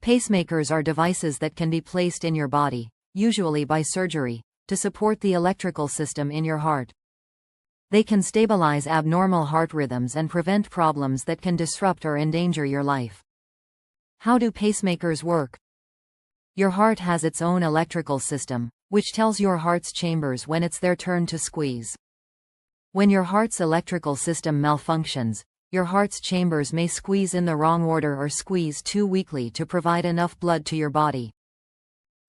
Pacemakers are devices that can be placed in your body, usually by surgery, to support the electrical system in your heart. They can stabilize abnormal heart rhythms and prevent problems that can disrupt or endanger your life. How do pacemakers work? Your heart has its own electrical system, which tells your heart's chambers when it's their turn to squeeze. When your heart's electrical system malfunctions, your heart's chambers may squeeze in the wrong order or squeeze too weakly to provide enough blood to your body.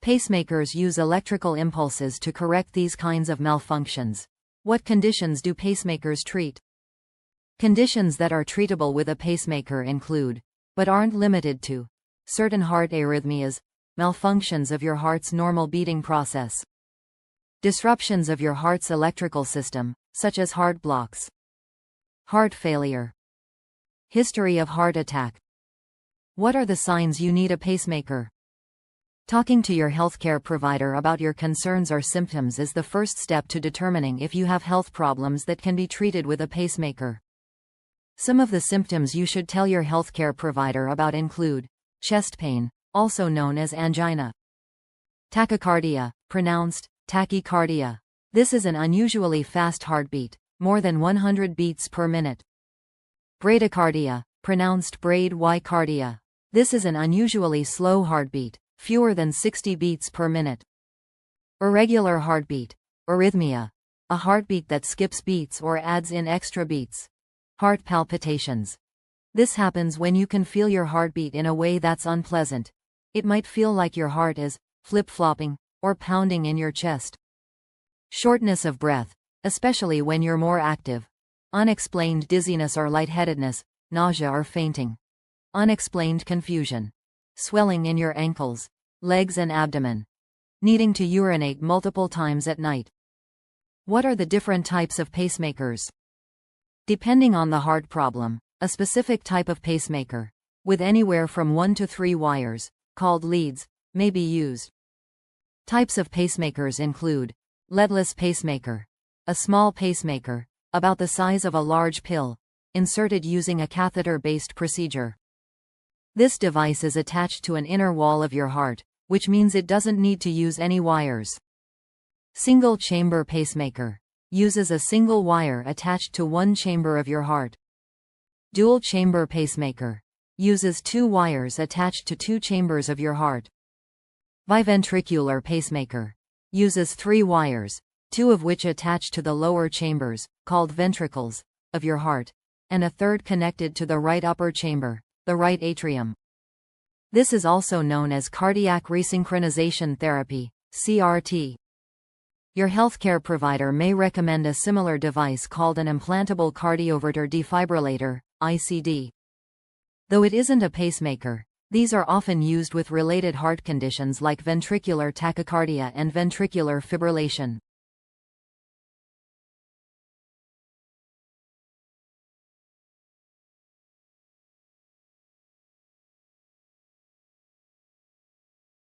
Pacemakers use electrical impulses to correct these kinds of malfunctions. What conditions do pacemakers treat? Conditions that are treatable with a pacemaker include, but aren't limited to, certain heart arrhythmias, malfunctions of your heart's normal beating process, disruptions of your heart's electrical system, such as heart blocks, heart failure, history of heart attack. What are the signs you need a pacemaker? Talking to your healthcare provider about your concerns or symptoms is the first step to determining if you have health problems that can be treated with a pacemaker. Some of the symptoms you should tell your healthcare provider about include chest pain, also known as angina, tachycardia, pronounced tachycardia. This is an unusually fast heartbeat, more than 100 beats per minute. Bradycardia, pronounced bradycardia. This is an unusually slow heartbeat, fewer than 60 beats per minute. Irregular heartbeat, arrhythmia, a heartbeat that skips beats or adds in extra beats. Heart palpitations. This happens when you can feel your heartbeat in a way that's unpleasant. It might feel like your heart is flip-flopping or pounding in your chest. Shortness of breath, especially when you're more active. Unexplained dizziness or lightheadedness, nausea or fainting. Unexplained confusion. Swelling in your ankles, legs and abdomen. Needing to urinate multiple times at night. What are the different types of pacemakers? Depending on the heart problem, a specific type of pacemaker, with anywhere from 1 to 3 wires, called leads, may be used. Types of pacemakers include leadless pacemaker, a small pacemaker, about the size of a large pill, inserted using a catheter-based procedure. This device is attached to an inner wall of your heart, which means it doesn't need to use any wires. Single-chamber pacemaker uses a single wire attached to one chamber of your heart. Dual-chamber pacemaker uses 2 wires attached to 2 chambers of your heart. Biventricular pacemaker uses 3 wires, 2 of which attach to the lower chambers, called ventricles, of your heart, and a third connected to the right upper chamber, the right atrium. This is also known as cardiac resynchronization therapy, CRT. Your healthcare provider may recommend a similar device called an implantable cardioverter defibrillator, ICD. Though it isn't a pacemaker, these are often used with related heart conditions like ventricular tachycardia and ventricular fibrillation.